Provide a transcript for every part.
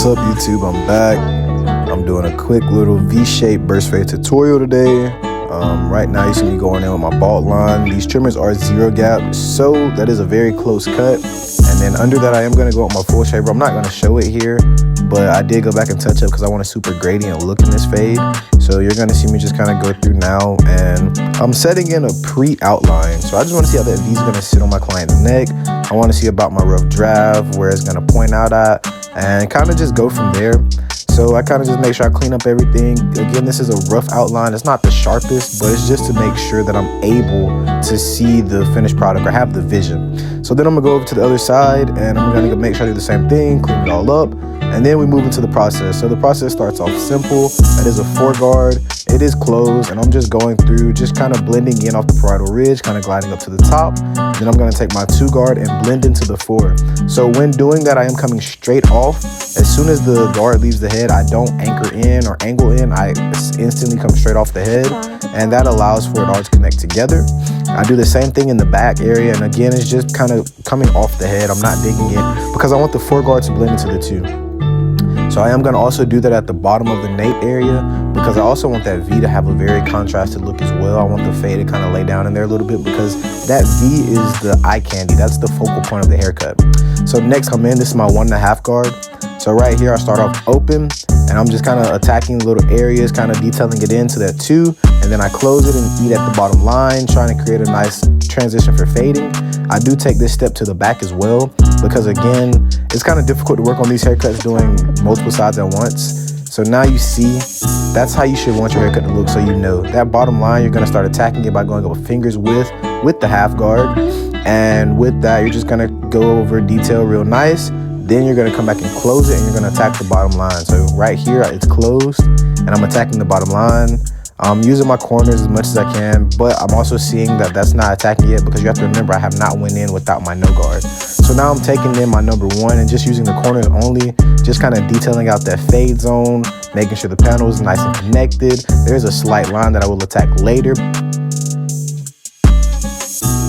What's up, YouTube? I'm back. I'm doing a quick little V-shaped burst fade tutorial today. Right now you see me going in with my bald line. These trimmers are 0 gap, so that is a very close cut. And then under that I am going to go with my full shaver. I'm not going to show it here, but I did go back and touch up because I want a super gradient look in this fade. So you're going to see me just kind of go through now, and I'm setting in a pre-outline. So I just want to see how that V is going to sit on my client's neck. I want to see about my rough draft, where it's going to point out at, and kind of just go from there. So I kind of just make sure I clean up everything. Again, this is a rough outline. It's not the sharpest, but it's just to make sure that I'm able to see the finished product or have the vision. So then I'm gonna go over to the other side and I'm gonna make sure I do the same thing, clean it all up, and then we move into the process. So the process starts off simple. That is a 4 guard. It is closed, and I'm just going through, just kind of blending in off the parietal ridge, kind of gliding up to the top. Then I'm gonna take my 2 guard and blend into the 4. So when doing that, I am coming straight off. As soon as the guard leaves the head, I don't anchor in or angle in. I instantly come straight off the head, and that allows for it all to connect together. I do the same thing in the back area, and again, it's just kind of coming off the head. I'm not digging in because I want the 4 guard to blend into the 2. So I am going to also do that at the bottom of the nape area because I also want that V to have a very contrasted look as well. I want the fade to kind of lay down in there a little bit because that V is the eye candy. That's the focal point of the haircut. So next come in, this is my 1.5 guard. So right here, I start off open and I'm just kind of attacking little areas, kind of detailing it into that 2. And then I close it and eat at the bottom line, trying to create a nice transition for fading. I do take this step to the back as well because again, it's kind of difficult to work on these haircuts doing multiple sides at once. So now you see, that's how you should want your haircut to look. So you know that bottom line, you're going to start attacking it by going over fingers with the half guard. And with that, you're just going to go over detail real nice. Then you're going to come back and close it, and you're going to attack the bottom line. So right here, it's closed, and I'm attacking the bottom line. I'm using my corners as much as I can, but I'm also seeing that that's not attacking yet because you have to remember I have not went in without my no guard. So now I'm taking in my number 1 and just using the corners only, just kind of detailing out that fade zone, making sure the panel is nice and connected. There's a slight line that I will attack later.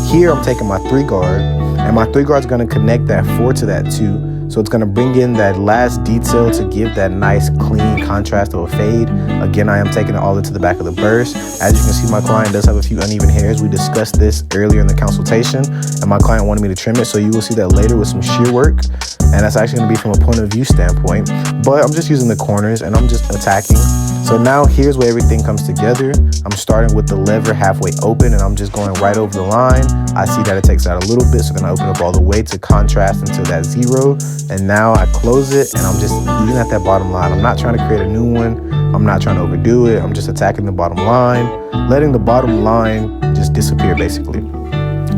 Here I'm taking my 3 guard, and my 3 guard is going to connect that 4 to that 2. So it's going to bring in that last detail to give that nice clean contrast of a fade. Again, I am taking it all into the back of the burst. As you can see, my client does have a few uneven hairs. We discussed this earlier in the consultation, and my client wanted me to trim it. So you will see that later with some shear work. And that's actually going to be from a point of view standpoint. But I'm just using the corners and I'm just attacking. So now here's where everything comes together. I'm starting with the lever halfway open and I'm just going right over the line. I see that it takes out a little bit, so then I open up all the way to contrast into that 0. And now I close it and I'm just eating at that bottom line. I'm not trying to create a new one. I'm not trying to overdo it. I'm just attacking the bottom line, letting the bottom line just disappear basically.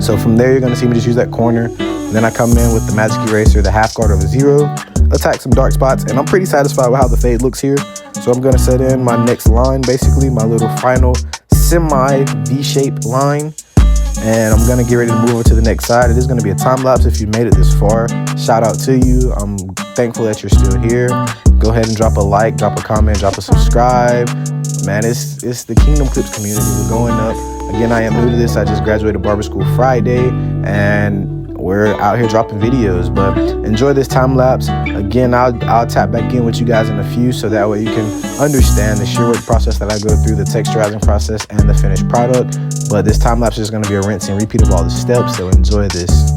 So from there, you're going to see me just use that corner. Then I come in with the magic eraser, the half guard of a 0, attack some dark spots, and I'm pretty satisfied with how the fade looks here. So I'm gonna set in my next line, basically my little final semi V-shaped line. And I'm gonna get ready to move over to the next side. It is gonna be a time lapse if you made it this far. Shout out to you. I'm thankful that you're still here. Go ahead and drop a like, drop a comment, drop a subscribe. Man, it's the Kingdom Clips community. We're going up. Again, I am new to this. I just graduated barber school Friday, and we're out here dropping videos, but enjoy this time lapse. Again, I'll tap back in with you guys in a few, so that way you can understand the shear work process that I go through, the texturizing process, and the finished product. But this time lapse is going to be a rinse and repeat of all the steps, so enjoy this.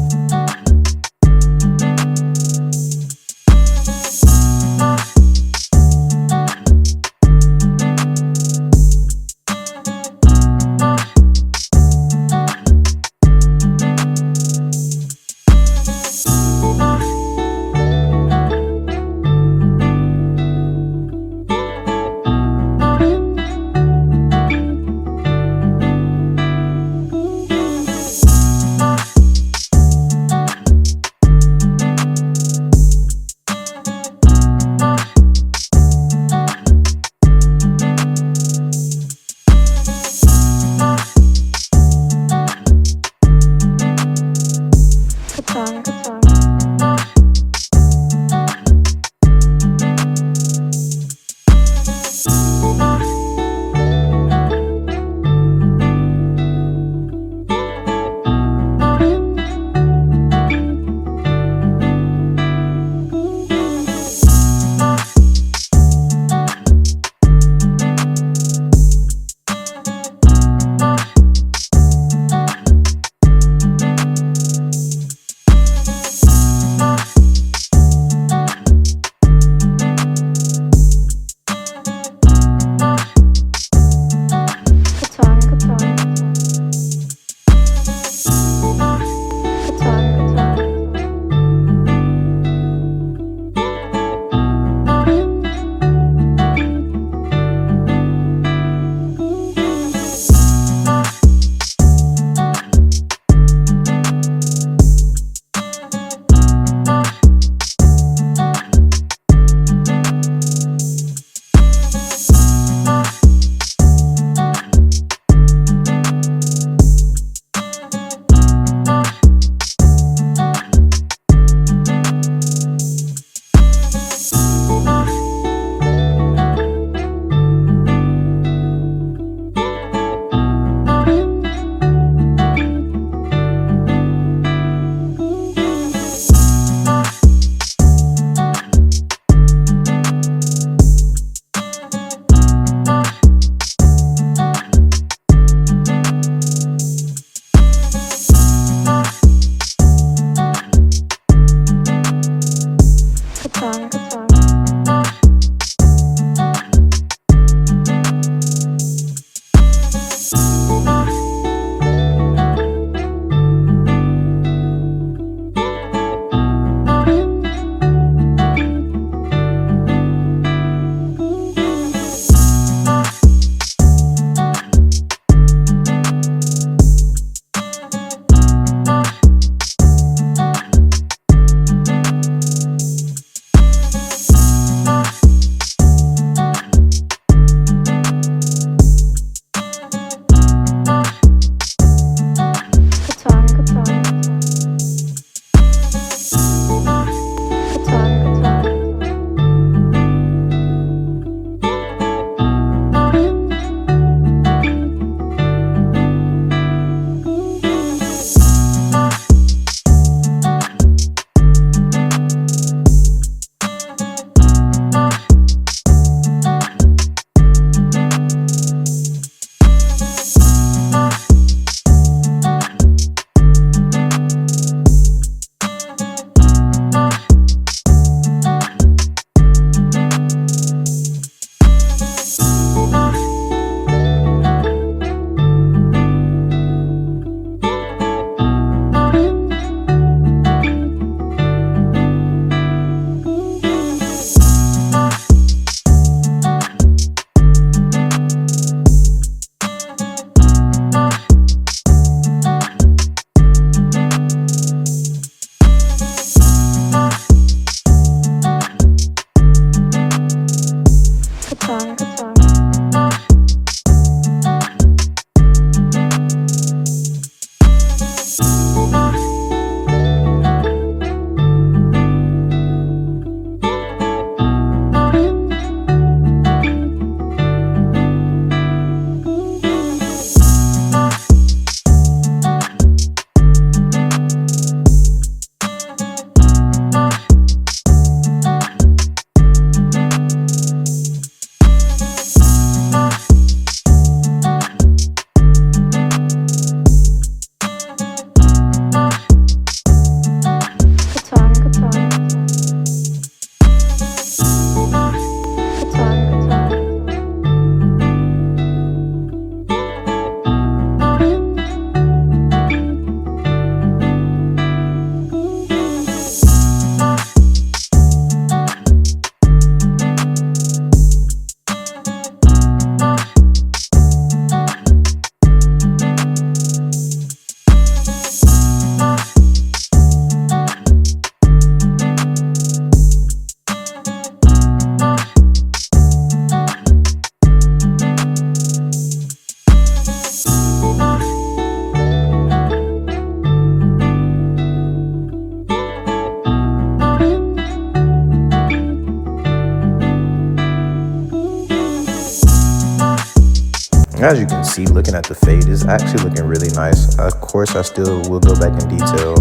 As you can see, looking at the fade, is actually looking really nice. Of course, I still will go back in detail.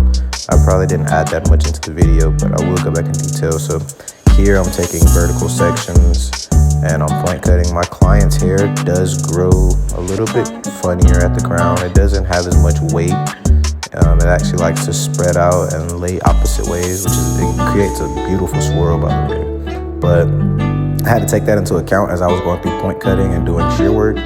I probably didn't add that much into the video, but I will go back in detail. So here I'm taking vertical sections and I'm point cutting. My client's hair does grow a little bit funnier at the crown. It doesn't have as much weight. It actually likes to spread out and lay opposite ways, it creates a beautiful swirl, by the way. But I had to take that into account as I was going through point cutting and doing shear work,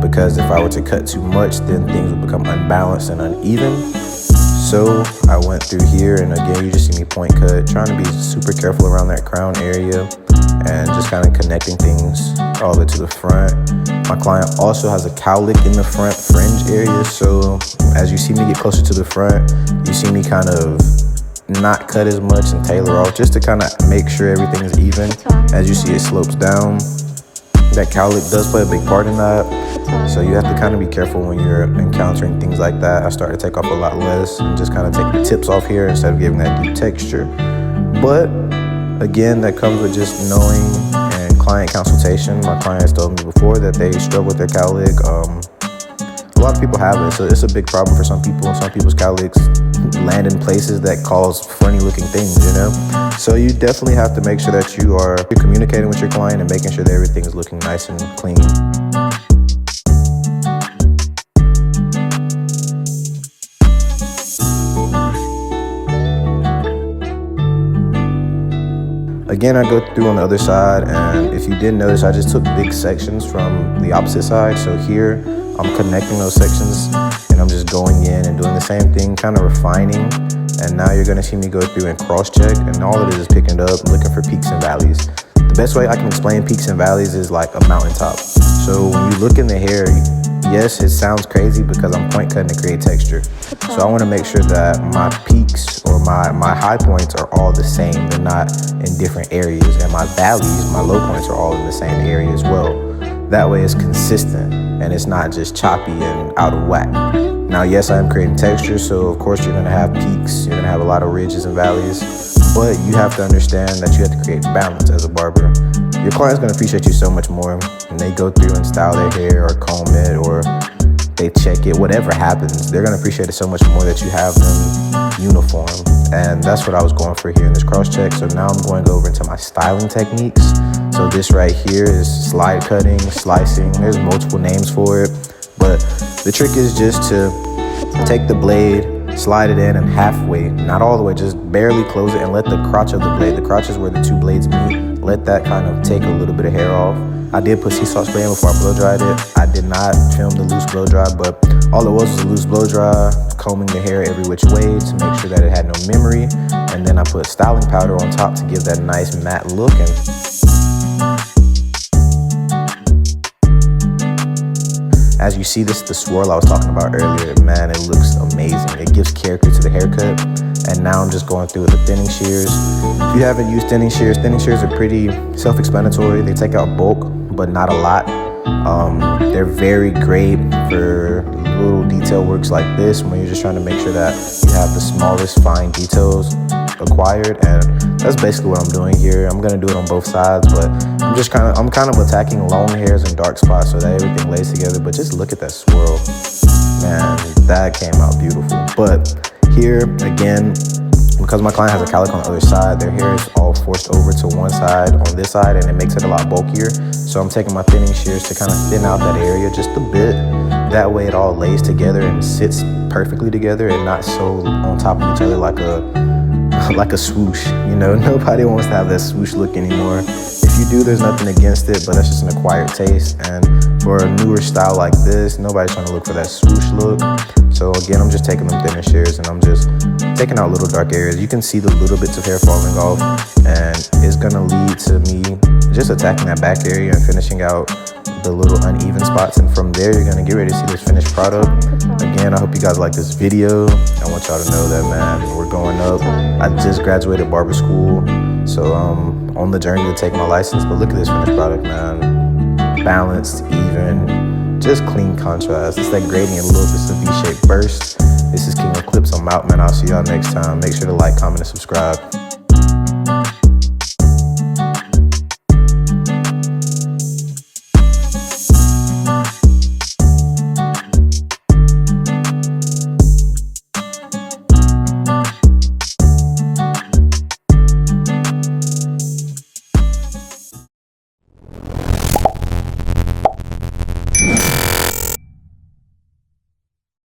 because if I were to cut too much, then things would become unbalanced and uneven. So I went through here, and again, you just see me point cut, trying to be super careful around that crown area and just kind of connecting things all the way to the front. My client also has a cowlick in the front fringe area, so as you see me get closer to the front, you see me kind of not cut as much and tailor off just to kind of make sure everything is even. As you see, it slopes down. That cowlick does play a big part in that, so you have to kind of be careful when you're encountering things like that. I started to take off a lot less and just kind of take the tips off here instead of giving that deep texture. But again, that comes with just knowing and client consultation. My clients told me before that they struggle with their cowlick. A lot of people have it, so it's a big problem for some people. Some people's cowlicks land in places that cause funny looking things, you know? So you definitely have to make sure that you're communicating with your client and making sure that everything is looking nice and clean. Again, I go through on the other side, and if you didn't notice, I just took big sections from the opposite side. So here, I'm connecting those sections, and I'm just going in and doing the same thing, kind of refining. And now you're gonna see me go through and cross-check, and all it is picking up, looking for peaks and valleys. The best way I can explain peaks and valleys is like a mountaintop. So when you look in the hair, yes, it sounds crazy because I'm point cutting to create texture. So I want to make sure that my peaks or my high points are all the same. They're not in different areas. And my valleys, my low points are all in the same area as well. That way it's consistent and it's not just choppy and out of whack. Now, yes, I am creating texture, so of course you're going to have peaks. You're going to have a lot of ridges and valleys. But you have to understand that you have to create balance as a barber. Your client's going to appreciate you so much more when they go through and style their hair or comb it or they check it. Whatever happens, they're going to appreciate it so much more that you have them uniform. And that's what I was going for here in this cross check. So now I'm going over into my styling techniques. So this right here is slide cutting, slicing. There's multiple names for it. But the trick is just to take the blade, slide it in and halfway, not all the way, just barely close it and let the crotch of the blade, the crotch is where the two blades meet, let that kind of take a little bit of hair off. I did put sea salt spray in before I blow dried it. I did not film the loose blow dry, but all it was a loose blow dry, combing the hair every which way to make sure that it had no memory. And then I put styling powder on top to give that nice matte look. And as you see, this is the swirl I was talking about earlier. Man, it looks amazing. It gives character to the haircut. And now I'm just going through with the thinning shears. If you haven't used thinning shears are pretty self-explanatory. They take out bulk, but not a lot. They're very great for little detail works like this when you're just trying to make sure that you have the smallest fine details acquired. And that's basically what I'm doing here. I'm gonna do it on both sides, but I'm kind of attacking long hairs and dark spots so that everything lays together. But just look at that swirl, man, that came out beautiful. But here again, because my client has a cowlick on the other side, their hair is all forced over to one side on this side, and it makes it a lot bulkier. So I'm taking my thinning shears to kind of thin out that area just a bit. That way it all lays together and sits perfectly together and not so on top of each other like a swoosh. You know, nobody wants to have that swoosh look anymore. If you do, there's nothing against it, but that's just an acquired taste. And for a newer style like this, nobody's trying to look for that swoosh look. So again, I'm just taking them thinner shears and I'm just taking out little dark areas. You can see the little bits of hair falling off, and it's gonna lead to me just attacking that back area and finishing out the little uneven spots. And from there, you're gonna get ready to see this finished product. Again, I hope you guys like this video. I want y'all to know that, man, we're going up. I just graduated barber school, so on the journey to take my license. But look at this finished product, man. Balanced, even, just clean contrast. It's that gradient look. It's a V-shaped burst. This is King of Clips. I'm out, man. I'll see y'all next time. Make sure to like, comment, and subscribe.